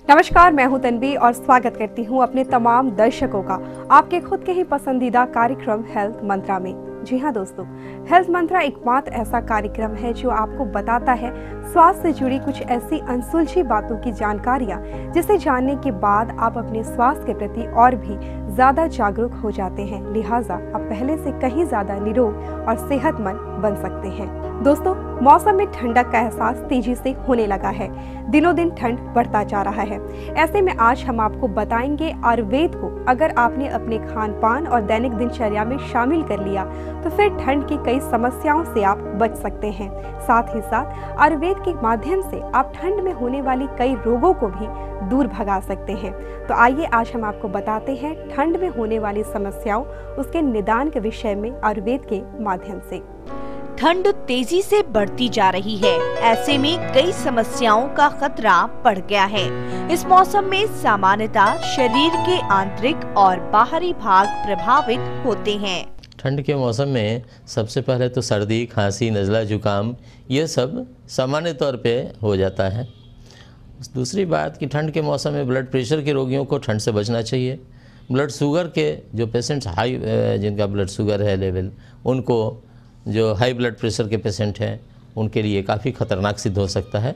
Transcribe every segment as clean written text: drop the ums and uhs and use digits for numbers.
नमस्कार, मैं हूं तन्वी और स्वागत करती हूं अपने तमाम दर्शकों का आपके खुद के ही पसंदीदा कार्यक्रम हेल्थ मंत्रा में। जी हां दोस्तों, हेल्थ मंत्रा एकमात्र ऐसा कार्यक्रम है जो आपको बताता है स्वास्थ्य से जुड़ी कुछ ऐसी अनसुलझी बातों की जानकारियां जिसे जानने के बाद आप अपने स्वास्थ्य के प्रति और भी ज्यादा जागरूक हो जाते हैं। लिहाजा आप पहले से कहीं ज्यादा निरोग और सेहतमंद बन सकते हैं। दोस्तों, मौसम में ठंडक का एहसास तेजी से होने लगा है। दिनों दिन ठंड बढ़ता जा रहा है। ऐसे में आज हम आपको बताएंगे आयुर्वेद को अगर आपने अपने खान पान और दैनिक दिनचर्या में शामिल कर लिया तो फिर ठंड की कई समस्याओं से आप बच सकते हैं। साथ ही साथ आयुर्वेद के माध्यम से आप ठंड में होने वाली कई रोगों को भी दूर भगा सकते हैं। तो आइए आज हम आपको बताते हैं ठंड में होने वाली समस्याओं, उसके निदान के विषय में आयुर्वेद के माध्यम से। ठंड तेजी से बढ़ती जा रही है। ऐसे में कई समस्याओं का खतरा बढ़ गया है। इस मौसम में सामान्यतः शरीर के आंतरिक और बाहरी भाग प्रभावित होते हैं। ठंड के मौसम में सबसे पहले तो सर्दी, खांसी, नज़ला, जुकाम ये सब सामान्य तौर पे हो जाता है। दूसरी बात कि ठंड के मौसम में ब्लड प्रेशर के रोगियों को ठंड से बचना चाहिए। ब्लड शुगर के जो पेशेंट्स जिनका ब्लड शुगर है लेवल, उनको जो हाई ब्लड प्रेशर के पेशेंट हैं उनके लिए काफ़ी खतरनाक सिद्ध हो सकता है।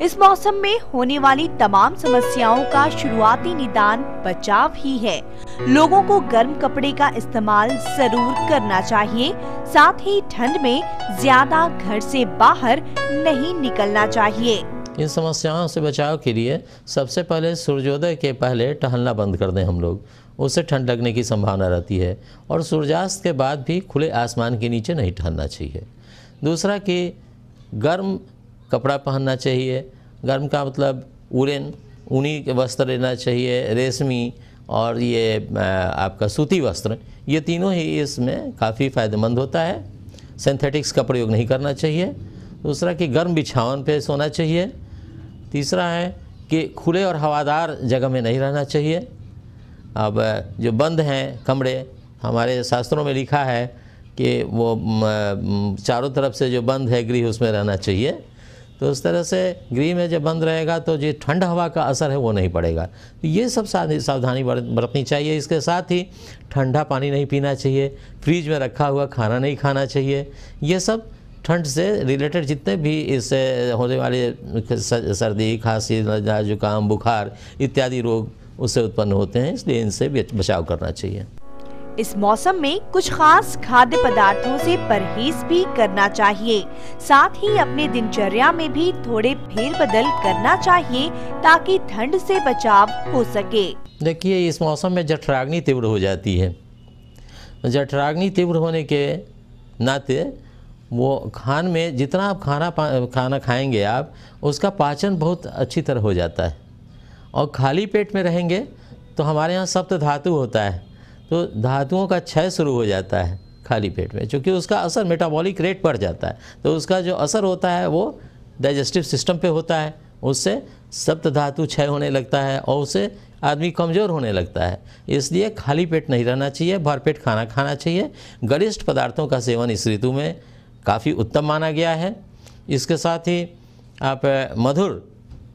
इस मौसम में होने वाली तमाम समस्याओं का शुरुआती निदान बचाव ही है। लोगों को गर्म कपड़े का इस्तेमाल जरूर करना चाहिए। साथ ही ठंड में ज्यादा घर से बाहर नहीं निकलना चाहिए। इन समस्याओं से बचाव के लिए सबसे पहले सूर्योदय के पहले टहलना बंद कर दें हम लोग, उससे ठंड लगने की संभावना रहती है। और सूर्यास्त के बाद भी खुले आसमान के नीचे नहीं टहलना चाहिए। दूसरा कि गर्म कपड़ा पहनना चाहिए। गर्म का मतलब ऊनी के वस्त्र लेना चाहिए, रेशमी और ये आपका सूती वस्त्र, ये तीनों ही इसमें काफ़ी फ़ायदेमंद होता है। सिंथेटिक्स का प्रयोग नहीं करना चाहिए। दूसरा कि गर्म बिछावन पे सोना चाहिए। तीसरा है कि खुले और हवादार जगह में नहीं रहना चाहिए। अब जो बंद हैं कमरे, हमारे शास्त्रों में लिखा है कि वो चारों तरफ से जो बंद है गृह, उसमें रहना चाहिए। तो उस तरह से गृह में जब बंद रहेगा तो जो ठंड हवा का असर है वो नहीं पड़ेगा। तो ये सब सावधानी बरतनी चाहिए। इसके साथ ही ठंडा पानी नहीं पीना चाहिए, फ्रिज में रखा हुआ खाना नहीं खाना चाहिए। ये सब ठंड से रिलेटेड जितने भी इससे होने वाले सर्दी, खांसी, नज़ला, जुकाम, बुखार इत्यादि रोग उससे उत्पन्न होते हैं, इसलिए इनसे बचाव करना चाहिए। इस मौसम में कुछ खास खाद्य पदार्थों से परहेज भी करना चाहिए। साथ ही अपने दिनचर्या में भी थोड़े फेरबदल करना चाहिए ताकि ठंड से बचाव हो सके। देखिए, इस मौसम में जठराग्नि तीव्र हो जाती है। जठराग्नि तीव्र होने के नाते वो खान में जितना आप खाना खाएंगे आप, उसका पाचन बहुत अच्छी तरह हो जाता है। और खाली पेट में रहेंगे तो हमारे यहाँ सप्त धातु होता है, तो धातुओं का क्षय शुरू हो जाता है खाली पेट में, क्योंकि उसका असर मेटाबॉलिक रेट बढ़ जाता है। तो उसका जो असर होता है वो डाइजेस्टिव सिस्टम पे होता है, उससे सप्त धातु क्षय होने लगता है और उससे आदमी कमज़ोर होने लगता है। इसलिए खाली पेट नहीं रहना चाहिए, भरपेट खाना खाना चाहिए। गरिष्ठ पदार्थों का सेवन इस ऋतु में काफ़ी उत्तम माना गया है। इसके साथ ही आप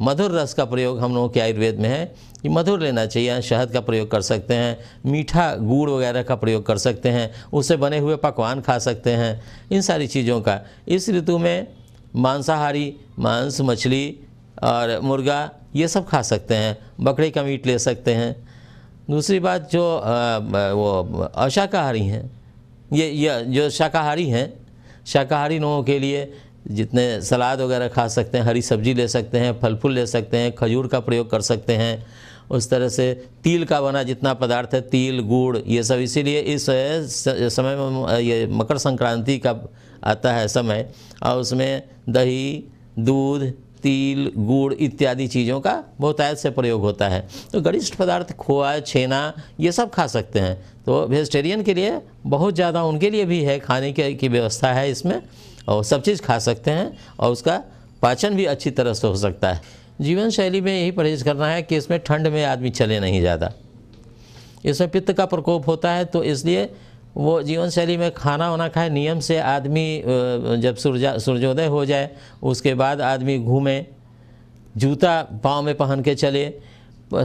मधुर रस का प्रयोग हम लोगों के आयुर्वेद में है कि मधुर लेना चाहिए। शहद का प्रयोग कर सकते हैं, मीठा गुड़ वगैरह का प्रयोग कर सकते हैं, उससे बने हुए पकवान खा सकते हैं। इन सारी चीज़ों का इस ऋतु में मांसाहारी मांस, मछली और मुर्गा ये सब खा सकते हैं। बकरे का मीट ले सकते हैं। दूसरी बात, जो वो अशाकाहारी हैं, ये जो शाकाहारी हैं, शाकाहारी लोगों के लिए जितने सलाद वगैरह खा सकते हैं, हरी सब्जी ले सकते हैं, फल फूल ले सकते हैं, खजूर का प्रयोग कर सकते हैं। उस तरह से तिल का बना जितना पदार्थ है, तिल, गुड़, ये सब, इसीलिए इस समय में ये मकर संक्रांति का आता है समय, और उसमें दही, दूध, तिल, गुड़ इत्यादि चीज़ों का बहुतायत से प्रयोग होता है। तो गरिष्ठ पदार्थ खोआ, छेना ये सब खा सकते हैं। तो वेजिटेरियन के लिए बहुत ज़्यादा उनके लिए भी है, खाने की व्यवस्था है इसमें, और सब चीज़ खा सकते हैं और उसका पाचन भी अच्छी तरह से हो सकता है। जीवन शैली में यही परहेज करना है कि इसमें ठंड में आदमी चले नहीं ज़्यादा। इसमें पित्त का प्रकोप होता है, तो इसलिए वो जीवन शैली में खाना वाना खाए नियम से। आदमी जब सूर्योदय हो जाए उसके बाद आदमी घूमे, जूता पाँव में पहन के चले,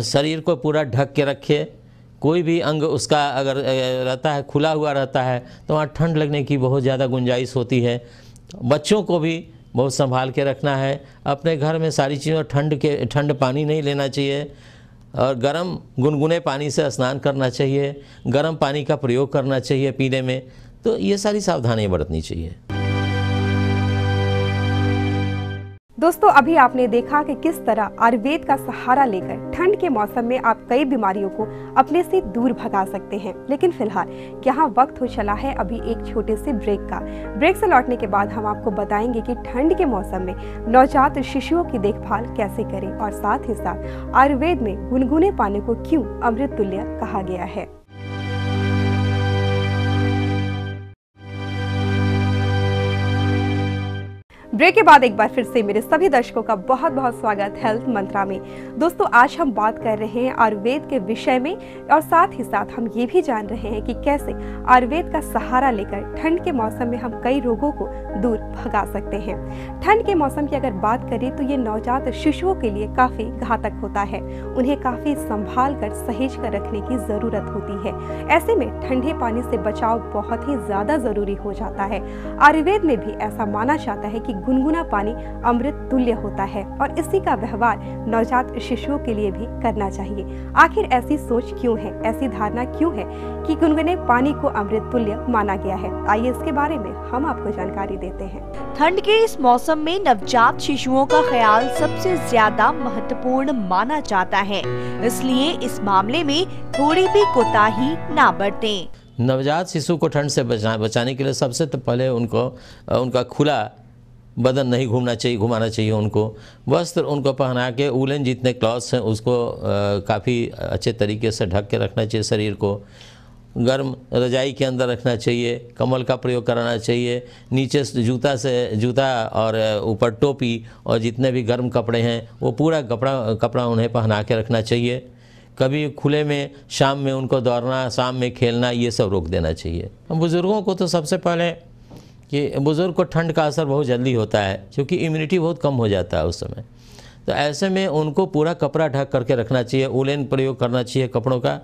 शरीर को पूरा ढक के रखे। कोई भी अंग उसका अगर रहता है खुला हुआ रहता है तो वहाँ ठंड लगने की बहुत ज़्यादा गुंजाइश होती है। बच्चों को भी बहुत संभाल के रखना है। अपने घर में सारी चीज़ों ठंड पानी नहीं लेना चाहिए और गर्म गुनगुने पानी से स्नान करना चाहिए, गर्म पानी का प्रयोग करना चाहिए पीने में। तो ये सारी सावधानियाँ बरतनी चाहिए। दोस्तों, अभी आपने देखा कि किस तरह आयुर्वेद का सहारा लेकर ठंड के मौसम में आप कई बीमारियों को अपने से दूर भगा सकते हैं। लेकिन फिलहाल यहाँ वक्त हो चला है अभी एक छोटे से ब्रेक का। ब्रेक से लौटने के बाद हम आपको बताएंगे कि ठंड के मौसम में नवजात शिशुओं की देखभाल कैसे करें और साथ ही साथ आयुर्वेद में गुनगुने पानी को क्यों अमृत तुल्य कहा गया है। ब्रेक के बाद एक बार फिर से मेरे सभी दर्शकों का बहुत बहुत स्वागत हेल्थ मंत्रा में। दोस्तों, आज हम बात कर रहे हैं आयुर्वेद के विषय में और साथ ही साथ हम ये भी जान रहे हैं कि कैसे आयुर्वेद का सहारा लेकर ठंड के मौसम में हम कई रोगों को दूर भगा सकते हैं। ठंड के मौसम की अगर बात करें तो ये नवजात शिशुओं के लिए काफी घातक होता है। उन्हें काफी संभाल कर सहेज कर रखने की जरूरत होती है। ऐसे में ठंडे पानी से बचाव बहुत ही ज्यादा जरूरी हो जाता है। आयुर्वेद में भी ऐसा माना जाता है कि गुनगुना पानी अमृत तुल्य होता है और इसी का व्यवहार नवजात शिशुओं के लिए भी करना चाहिए। आखिर ऐसी सोच क्यों है, ऐसी धारणा क्यों है कि गुनगुने पानी को अमृत तुल्य माना गया है? आइए इसके बारे में हम आपको जानकारी देते हैं। ठंड के इस मौसम में नवजात शिशुओं का ख्याल सबसे ज्यादा महत्वपूर्ण माना जाता है, इसलिए इस मामले में थोड़ी भी कोताही ना बरतें। नवजात शिशु को ठंड से बचाने के लिए सबसे पहले उनका खुला बदन नहीं घुमाना चाहिए। उनको वस्त्र उनको पहना के उलन जितने क्लॉथ्स हैं उसको काफ़ी अच्छे तरीके से ढक के रखना चाहिए। शरीर को गर्म रजाई के अंदर रखना चाहिए। कम्बल का प्रयोग कराना चाहिए। नीचे जूता और ऊपर टोपी और जितने भी गर्म कपड़े हैं वो पूरा कपड़ा उन्हें पहना के रखना चाहिए। कभी खुले में शाम में उनको दौड़ना, शाम में खेलना, ये सब रोक देना चाहिए। बुज़ुर्गों को तो सबसे पहले कि बुज़ुर्ग को ठंड का असर बहुत जल्दी होता है क्योंकि इम्यूनिटी बहुत कम हो जाता है उस समय। तो ऐसे में उनको पूरा कपड़ा ढक करके रखना चाहिए। उलेन प्रयोग करना चाहिए कपड़ों का।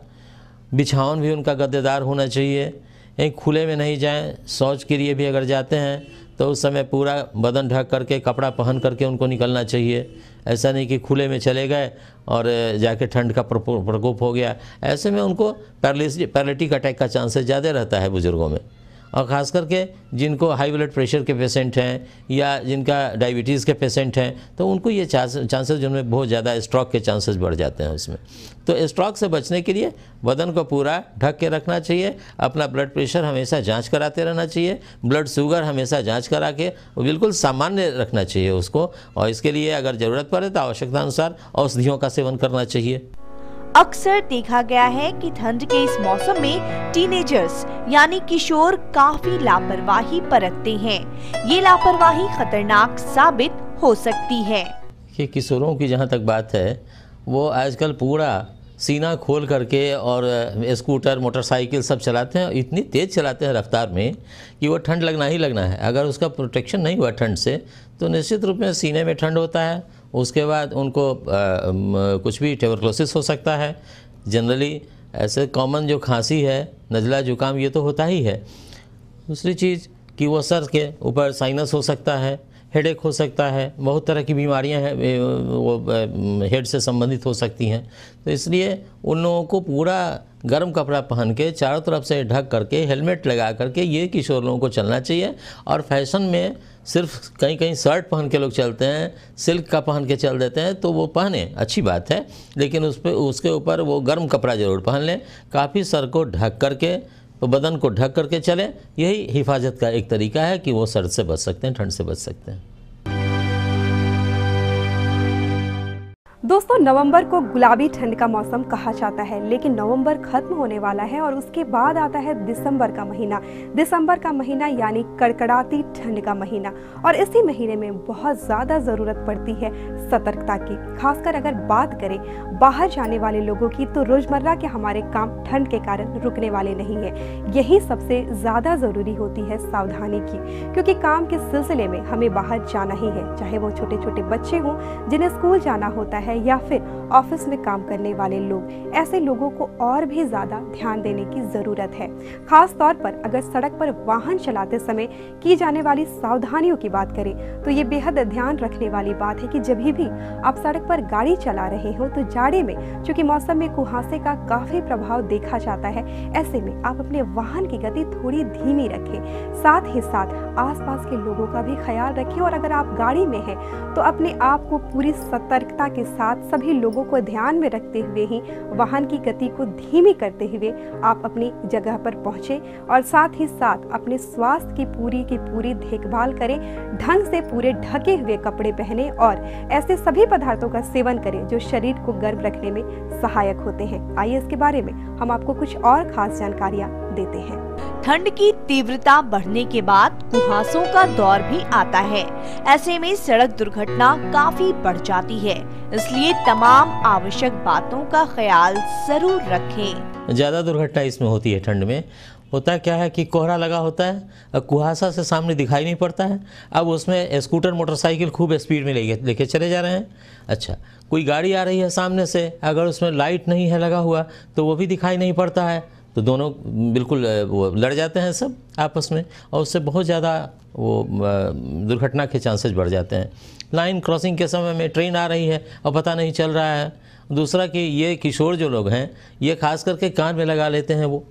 बिछावन भी उनका गद्देदार होना चाहिए। कहीं खुले में नहीं जाएं। शौच के लिए भी अगर जाते हैं तो उस समय पूरा बदन ढक करके कपड़ा पहन करके उनको निकलना चाहिए। ऐसा नहीं कि खुले में चले गए और जाके ठंड का प्रकोप हो गया। ऐसे में उनको पैरालिटिक अटैक का चांसेस ज़्यादा रहता है बुज़ुर्गों में। और ख़ास करके जिनको हाई ब्लड प्रेशर के पेशेंट हैं या जिनका डायबिटीज़ के पेशेंट हैं तो उनको ये चांसेस जिनमें बहुत ज़्यादा स्ट्रोक के चांसेस बढ़ जाते हैं उसमें। तो स्ट्रोक से बचने के लिए बदन को पूरा ढक के रखना चाहिए। अपना ब्लड प्रेशर हमेशा जांच कराते रहना चाहिए। ब्लड शुगर हमेशा जांच करा के वो बिल्कुल सामान्य रखना चाहिए उसको। और इसके लिए अगर ज़रूरत पड़े तो आवश्यकता अनुसार औषधियों का सेवन करना चाहिए। अक्सर देखा गया है कि ठंड के इस मौसम में टीनेजर्स यानी किशोर काफी लापरवाही बरतते हैं। ये लापरवाही खतरनाक साबित हो सकती है। कि किशोरों की जहाँ तक बात है वो आजकल पूरा सीना खोल करके और स्कूटर मोटरसाइकिल सब चलाते हैं। इतनी तेज़ चलाते हैं रफ्तार में कि वो ठंड लगना ही लगना है। अगर उसका प्रोटेक्शन नहीं हुआ ठंड से तो निश्चित रूप में सीने में ठंड होता है। उसके बाद उनको कुछ भी ट्यूबरकुलोसिस हो सकता है। जनरली ऐसे कॉमन जो खांसी है, नज़ला जुकाम, ये तो होता ही है। दूसरी चीज़ कि वो सर के ऊपर साइनस हो सकता है, हेडेक हो सकता है। बहुत तरह की बीमारियां हैं वो हेड से संबंधित हो सकती हैं। तो इसलिए उन लोगों को पूरा गर्म कपड़ा पहन के चारों तरफ से ढक करके हेलमेट लगा करके ये किशोर लोगों को चलना चाहिए। और फैशन में सिर्फ कहीं कहीं शर्ट पहन के लोग चलते हैं, सिल्क का पहन के चल देते हैं, तो वो पहने, अच्छी बात है, लेकिन उसके ऊपर वो गर्म कपड़ा ज़रूर पहन लें। काफ़ी सर को ढक करके, तो बदन को ढक करके चलें। यही हिफाजत का एक तरीका है कि वो सर्द से बच सकते हैं, ठंड से बच सकते हैं। दोस्तों, नवंबर को गुलाबी ठंड का मौसम कहा जाता है, लेकिन नवंबर खत्म होने वाला है और उसके बाद आता है दिसंबर का महीना। दिसंबर का महीना यानी कड़कड़ाती ठंड का महीना, और इसी महीने में बहुत ज़्यादा ज़रूरत पड़ती है सतर्कता की। खासकर अगर बात करें बाहर जाने वाले लोगों की, तो रोज़मर्रा के हमारे काम ठंड के कारण रुकने वाले नहीं है। यही सबसे ज़्यादा ज़रूरी होती है सावधानी की, क्योंकि काम के सिलसिले में हमें बाहर जाना ही है, चाहे वो छोटे छोटे बच्चे हों जिन्हें स्कूल जाना होता है या फिर ऑफिस में काम करने वाले लोग। ऐसे लोगों को और भी ज़्यादा ध्यान देने की ज़रूरत है। खास तौर पर अगर सड़क पर वाहन चलाते समय की जाने वाली सावधानियों की बात करें, तो ये बेहद ध्यान रखने वाली बात है कि जब भी आप सड़क पर गाड़ी चला रहे हो, तो जाड़े में चूंकि मौसम में कुहासे का काफ़ी प्रभाव देखा जाता है, ऐसे में आप अपने वाहन की गति थोड़ी धीमी रखें। साथ ही साथ आसपास के लोगों का भी ख्याल रखें, और अगर आप गाड़ी में हैं तो अपने आप को पूरी सतर्कता के साथ सभी लोगों को ध्यान में रखते हुए ही वाहन की गति को धीमी करते हुए आप अपनी जगह पर पहुंचे, और साथ ही साथ अपने स्वास्थ्य की पूरी देखभाल करें। ढंग से पूरे ढके हुए कपड़े पहने और ऐसे सभी पदार्थों का सेवन करें जो शरीर को गर्म रखने में सहायक होते हैं। आइए इसके बारे में हम आपको कुछ और खास जानकारियाँ देते हैं। ठंड की तीव्रता बढ़ने के बाद कुहासों का दौर भी आता है। ऐसे में सड़क दुर्घटना काफी बढ़ जाती है, इसलिए तमाम आवश्यक बातों का ख्याल जरूर रखें। ज़्यादा दुर्घटना इसमें होती है ठंड में। होता क्या है कि कोहरा लगा होता है, अब कुहासा से सामने दिखाई नहीं पड़ता है। अब उसमें स्कूटर मोटरसाइकिल खूब स्पीड में लेके चले जा रहे हैं। अच्छा, कोई गाड़ी आ रही है सामने से, अगर उसमें लाइट नहीं है लगा हुआ तो वो भी दिखाई नहीं पड़ता है, तो दोनों बिल्कुल वो लड़ जाते हैं सब आपस में, और उससे बहुत ज़्यादा वो दुर्घटना के चांसेस बढ़ जाते हैं। लाइन क्रॉसिंग के समय में ट्रेन आ रही है और पता नहीं चल रहा है। दूसरा कि ये किशोर जो लोग हैं, ये खास करके कान में लगा लेते हैं वो,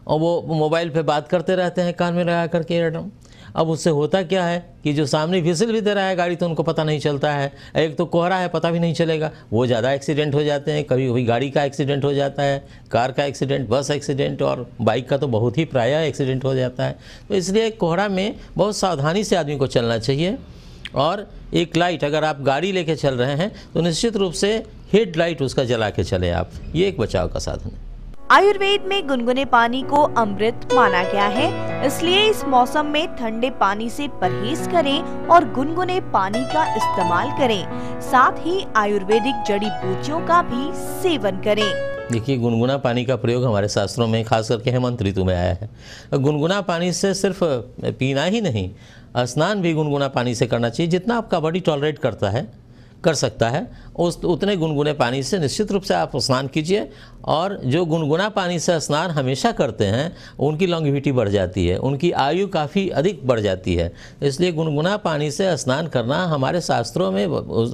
और वो मोबाइल पे बात करते रहते हैं कान में लगा करके एकदम। अब उससे होता क्या है कि जो सामने विसिल भी दे रहा है गाड़ी, तो उनको पता नहीं चलता है। एक तो कोहरा है, पता भी नहीं चलेगा, वो ज़्यादा एक्सीडेंट हो जाते हैं। कभी कभी गाड़ी का एक्सीडेंट हो जाता है, कार का एक्सीडेंट, बस एक्सीडेंट, और बाइक का तो बहुत ही प्रायः एक्सीडेंट हो जाता है। तो इसलिए कोहरा में बहुत सावधानी से आदमी को चलना चाहिए। और एक लाइट, अगर आप गाड़ी लेके चल रहे हैं तो निश्चित रूप से हेड लाइट उसका जला के चले आप, ये एक बचाव का साधन है। आयुर्वेद में गुनगुने पानी को अमृत माना गया है, इसलिए इस मौसम में ठंडे पानी से परहेज करें और गुनगुने पानी का इस्तेमाल करें। साथ ही आयुर्वेदिक जड़ी बूटियों का भी सेवन करें। देखिए, गुनगुना पानी का प्रयोग हमारे शास्त्रों में खास करके हेमंत ऋतु में आया है। गुनगुना पानी से सिर्फ पीना ही नहीं, स्नान भी गुनगुना पानी से करना चाहिए। जितना आपका बॉडी टॉलरेट कर सकता है उतने गुनगुने पानी से निश्चित रूप से आप स्नान कीजिए। और जो गुनगुना पानी से स्नान हमेशा करते हैं उनकी लॉन्गेविटी बढ़ जाती है, उनकी आयु काफ़ी अधिक बढ़ जाती है। इसलिए गुनगुना पानी से स्नान करना हमारे शास्त्रों में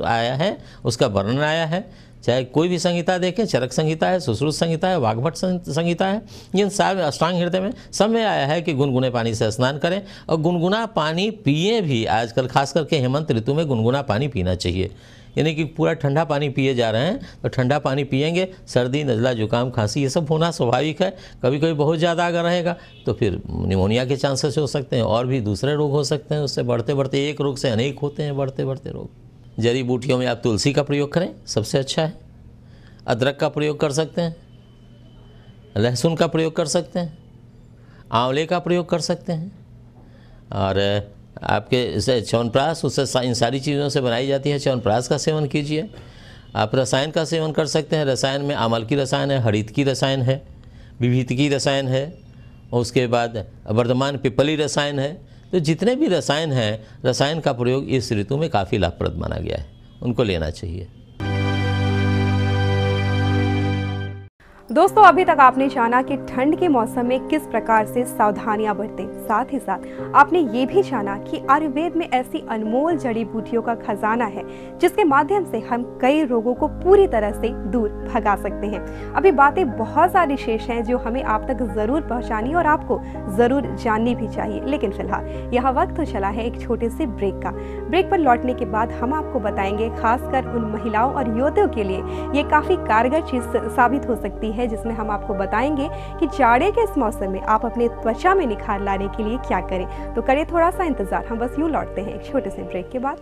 आया है, उसका वर्णन आया है। चाहे कोई भी संहिता देखें, चरक संहिता है, सुश्रुत संहिता है, वाग्भट संहिता है, इन सारे अष्टांग हृदय में सब में आया है कि गुनगुने पानी से स्नान करें। और गुनगुना पानी पिए भी। आजकल खास करके हेमंत ऋतु में गुनगुना पानी पीना चाहिए, यानी कि पूरा ठंडा पानी पिए जा रहे हैं तो ठंडा पानी पिएंगे, सर्दी, नज़ला, जुकाम, खांसी ये सब होना स्वाभाविक है। कभी कभी बहुत ज़्यादा अगर रहेगा तो फिर निमोनिया के चांसेस हो सकते हैं, और भी दूसरे रोग हो सकते हैं। उससे बढ़ते बढ़ते एक रोग से अनेक होते हैं, बढ़ते बढ़ते रोग। जड़ी बूटियों में आप तुलसी का प्रयोग करें, सबसे अच्छा है। अदरक का प्रयोग कर सकते हैं, लहसुन का प्रयोग कर सकते हैं, आंवले का प्रयोग कर सकते हैं, और आपके इसे च्यवनप्राश, उससे इन सारी चीज़ों से बनाई जाती है। च्यवनप्राश का सेवन कीजिए। आप रसायन का सेवन कर सकते हैं। रसायन में आमल की रसायन है, हरित की रसायन है, विभीत की रसायन है, और उसके बाद वर्धमान पिपली रसायन है। तो जितने भी रसायन हैं, रसायन का प्रयोग इस ऋतु में काफ़ी लाभप्रद माना गया है, उनको लेना चाहिए। दोस्तों, अभी तक आपने जाना कि ठंड के मौसम में किस प्रकार से सावधानियां बरतें। साथ ही साथ आपने ये भी जाना कि आयुर्वेद में ऐसी अनमोल जड़ी बूटियों का खजाना है जिसके माध्यम से हम कई रोगों को पूरी तरह से दूर भगा सकते हैं। अभी बातें बहुत सारी शेष हैं जो हमें आप तक जरूर पहुंचानी और आपको जरूर जाननी भी चाहिए, लेकिन फिलहाल यह वक्त तो चला है एक छोटे से ब्रेक का। ब्रेक पर लौटने के बाद हम आपको बताएंगे, खासकर उन महिलाओं और युवतियों के लिए ये काफी कारगर चीज साबित हो सकती है, जिसमें हम आपको बताएंगे कि जाड़े के इस मौसम में आप अपने त्वचा में निखार लाने के लिए क्या करें। तो करें थोड़ा सा इंतजार, हम बस यूं लौटते हैं एक छोटे से ब्रेक के बाद।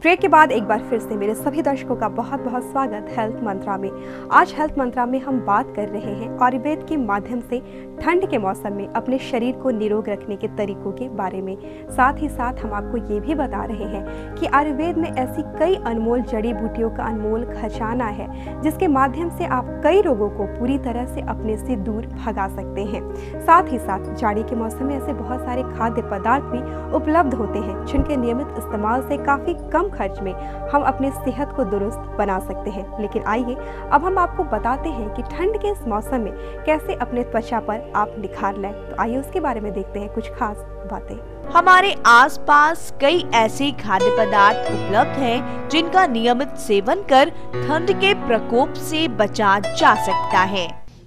ब्रेक के बाद एक बार फिर से मेरे सभी दर्शकों का बहुत बहुत स्वागत हेल्थ मंत्रा में। आज हेल्थ मंत्रा में हम बात कर रहे हैं आयुर्वेद के माध्यम से ठंड के मौसम में अपने शरीर को निरोग रखने के तरीकों के बारे में। साथ ही साथ हम आपको ये भी बता रहे हैं कि आयुर्वेद में ऐसी कई अनमोल जड़ी बूटियों का अनमोल खजाना है जिसके माध्यम से आप कई रोगों को पूरी तरह से अपने से दूर भगा सकते हैं। साथ ही साथ जाड़ी के मौसम में ऐसे बहुत सारे खाद्य पदार्थ भी उपलब्ध होते हैं जिनके नियमित इस्तेमाल से काफ़ी कम खर्च में हम अपने सेहत को दुरुस्त बना सकते हैं। लेकिन आइए अब हम आपको बताते हैं कि ठंड के इस मौसम में कैसे अपने त्वचा पर आप निखार लें। तो आइए उसके बारे में देखते हैं कुछ खास बातें। हमारे आसपास कई ऐसे खाद्य पदार्थ उपलब्ध हैं जिनका नियमित सेवन कर ठंड के प्रकोप से बचा जा सकता है।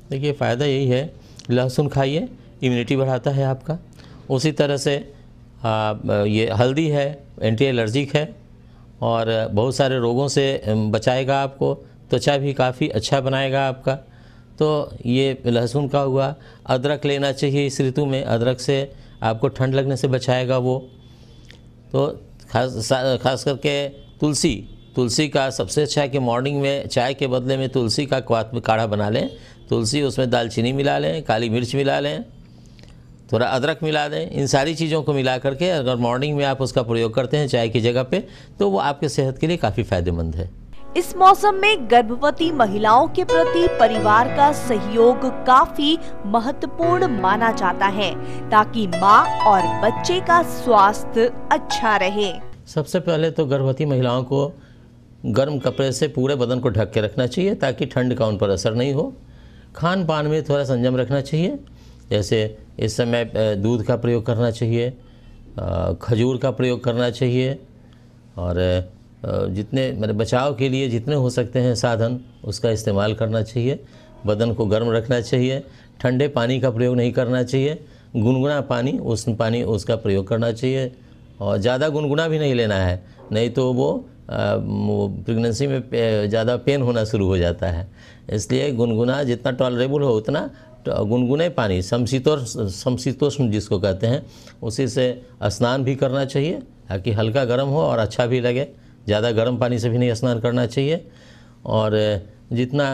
देखिए फ़ायदा यही है, लहसुन खाइए, इम्यूनिटी बढ़ाता है आपका। उसी तरह से ये हल्दी है, एंटी एलर्जिक है और बहुत सारे रोगों से बचाएगा आपको, त्वचा भी काफ़ी अच्छा बनाएगा आपका। तो ये लहसुन का हुआ। अदरक लेना चाहिए इस ऋतु में, अदरक से आपको ठंड लगने से बचाएगा वो। तो खास करके तुलसी का सबसे अच्छा है कि मॉर्निंग में चाय के बदले में तुलसी का काढ़ा बना लें। तुलसी, उसमें दालचीनी मिला लें, काली मिर्च मिला लें, थोड़ा अदरक मिला दें। इन सारी चीज़ों को मिला करके अगर मॉर्निंग में आप उसका प्रयोग करते हैं चाय की जगह पे, तो वो आपके सेहत के लिए काफ़ी फायदेमंद है। इस मौसम में गर्भवती महिलाओं के प्रति परिवार का सहयोग काफी महत्वपूर्ण माना जाता है ताकि माँ और बच्चे का स्वास्थ्य अच्छा रहे। सबसे पहले तो गर्भवती महिलाओं को गर्म कपड़े से पूरे बदन को ढक के रखना चाहिए ताकि ठंड का उन पर असर नहीं हो। खान पान में थोड़ा संयम रखना चाहिए, जैसे इस समय दूध का प्रयोग करना चाहिए, खजूर का प्रयोग करना चाहिए और जितने मेरे बचाव के लिए जितने हो सकते हैं साधन उसका इस्तेमाल करना चाहिए। बदन को गर्म रखना चाहिए, ठंडे पानी का प्रयोग नहीं करना चाहिए, गुनगुना पानी उसका प्रयोग करना चाहिए और ज़्यादा गुनगुना भी नहीं लेना है, नहीं तो वो प्रेगनेंसी में ज़्यादा पेन होना शुरू हो जाता है। इसलिए गुनगुना जितना टॉलरेबल हो उतना गुनगुने पानी, समशीतोष्ण जिसको कहते हैं, उसी से स्नान भी करना चाहिए ताकि हल्का गर्म हो और अच्छा भी लगे। ज़्यादा गर्म पानी से भी नहीं स्नान करना चाहिए और जितना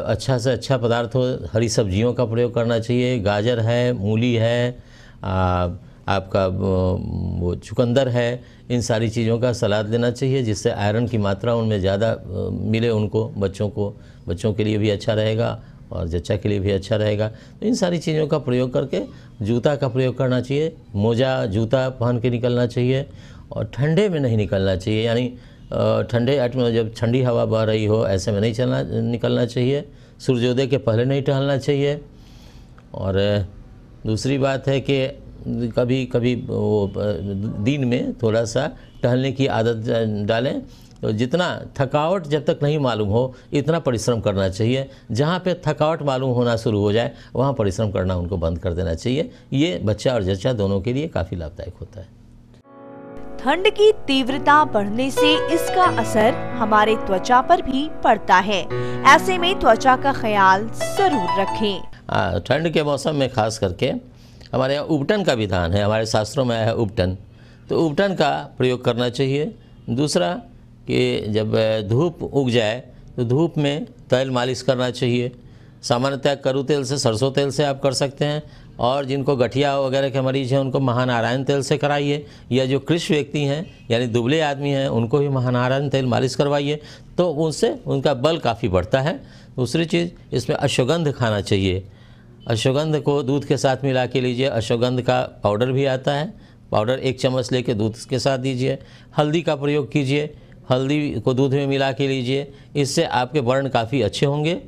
अच्छा से अच्छा पदार्थ हो, हरी सब्जियों का प्रयोग करना चाहिए। गाजर है, मूली है, आपका वो चुकंदर है, इन सारी चीज़ों का सलाद लेना चाहिए जिससे आयरन की मात्रा उनमें ज़्यादा मिले उनको, बच्चों के लिए भी अच्छा रहेगा और जच्चा के लिए भी अच्छा रहेगा। तो इन सारी चीज़ों का प्रयोग करके जूता का प्रयोग करना चाहिए, मोजा जूता पहन के निकलना चाहिए और ठंडे में नहीं निकलना चाहिए, यानी ठंडे जब ठंडी हवा बह रही हो ऐसे में नहीं निकलना चाहिए। सूर्योदय के पहले नहीं टहलना चाहिए। और दूसरी बात है कि कभी कभी वो दिन में थोड़ा सा टहलने की आदत डालें। तो जितना थकावट जब तक नहीं मालूम हो इतना परिश्रम करना चाहिए। जहाँ पे थकावट मालूम होना शुरू हो जाए वहाँ परिश्रम करना उनको बंद कर देना चाहिए। ये बच्चा और जच्चा दोनों के लिए काफ़ी लाभदायक होता है। ठंड की तीव्रता बढ़ने से इसका असर हमारे त्वचा पर भी पड़ता है। ऐसे में त्वचा का ख्याल जरूर रखें। ठंड के मौसम में खास करके हमारे यहाँ उबटन का विधान है, हमारे शास्त्रों में आया है उबटन, तो उबटन का प्रयोग करना चाहिए। दूसरा कि जब धूप उग जाए तो धूप में तेल मालिश करना चाहिए। सामान्यतः करू तेल से, सरसों तेल से आप कर सकते हैं और जिनको गठिया वगैरह के मरीज हैं उनको महानारायण तेल से कराइए, या जो कृष्ण व्यक्ति हैं यानी दुबले आदमी हैं उनको भी महानारायण तेल मालिश करवाइए, तो उनसे उनका बल काफ़ी बढ़ता है। दूसरी चीज़, इसमें अश्वगंध खाना चाहिए। अश्वगंध को दूध के साथ मिला के लीजिए। अश्वगंध का पाउडर भी आता है, पाउडर 1 चम्मच लेके दूध के साथ दीजिए। हल्दी का प्रयोग कीजिए, हल्दी को दूध में मिला के लीजिए, इससे आपके वर्ण काफ़ी अच्छे होंगे।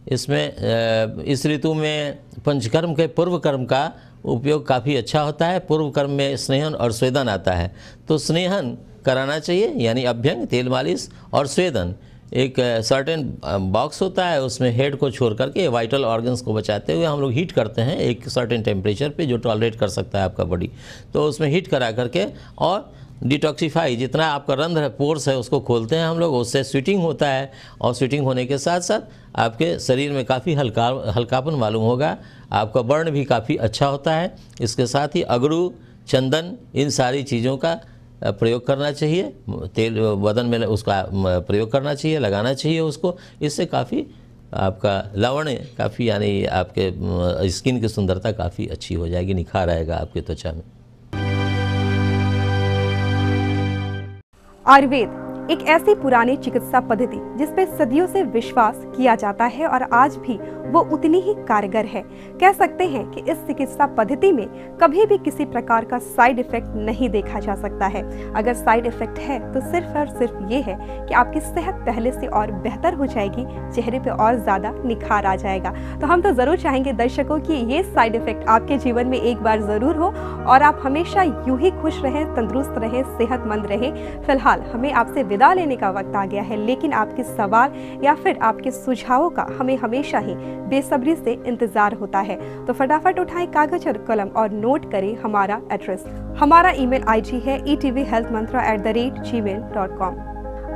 इसमें इस ऋतु में पंचकर्म के पूर्व कर्म का उपयोग काफ़ी अच्छा होता है। पूर्व कर्म में स्नेहन और स्वेदन आता है, तो स्नेहन कराना चाहिए यानी अभ्यंग, तेल मालिश, और स्वेदन एक सर्टेन बॉक्स होता है, उसमें हेड को छोड़ करके वाइटल ऑर्गन्स को बचाते हुए हम लोग हीट करते हैं एक सर्टेन टेम्परेचर पे जो टॉलरेट कर सकता है आपका बॉडी, तो उसमें हीट करा करके और डिटॉक्सीफाई, जितना आपका रंध्र है, पोर्स है, उसको खोलते हैं हम लोग। उससे स्वीटिंग होता है और स्वीटिंग होने के साथ साथ आपके शरीर में काफ़ी हल्कापन मालूम होगा। आपका वर्ण भी काफ़ी अच्छा होता है। इसके साथ ही अगरू, चंदन, इन सारी चीज़ों का प्रयोग करना चाहिए, तेल बदन में उसका प्रयोग करना चाहिए, लगाना चाहिए उसको। इससे काफ़ी आपका लावण्य काफ़ी यानी आपके स्किन की सुंदरता काफ़ी अच्छी हो जाएगी, निखार आएगा आपकी त्वचा में। आयुर्वेद एक ऐसी पुरानी चिकित्सा पद्धति जिस पे सदियों से विश्वास किया जाता है और आज भी वो उतनी ही कारगर है। कह सकते हैं कि इस चिकित्सा पद्धति में कभी भी किसी प्रकार का साइड इफेक्ट नहीं देखा जा सकता है। अगर साइड इफेक्ट है तो सिर्फ और सिर्फ ये है कि आपकी सेहत पहले से और बेहतर हो जाएगी, चेहरे पे और ज्यादा निखार आ जाएगा। तो हम तो जरूर चाहेंगे दर्शकों कि ये साइड इफेक्ट आपके जीवन में एक बार जरूर हो और आप हमेशा यूं ही खुश रहें, तंदुरुस्त रहें, सेहतमंद रहें। फिलहाल हमें आपसे विदा लेने का वक्त आ गया है, लेकिन आपके सवाल या फिर आपके सुझावों का हमें हमेशा ही बेसब्री से इंतजार होता है। तो फटाफट उठाएं कागज और कलम और नोट करें हमारा एड्रेस। हमारा ईमेल आईडी है etvhealthmantra@gmail.com।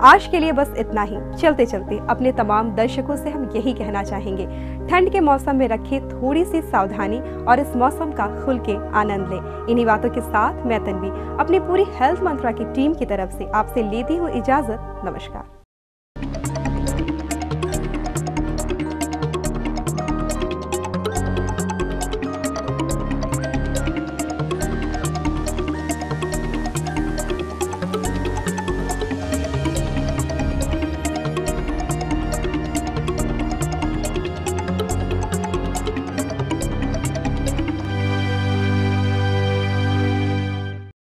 आज के लिए बस इतना ही। चलते चलते अपने तमाम दर्शकों से हम यही कहना चाहेंगे, ठंड के मौसम में रखें थोड़ी सी सावधानी और इस मौसम का खुल के आनंद लें। इन्हीं बातों के साथ मैं तन्वी अपनी पूरी हेल्थ मंत्रा की टीम की तरफ से आपसे लेती हूँ इजाजत। नमस्कार।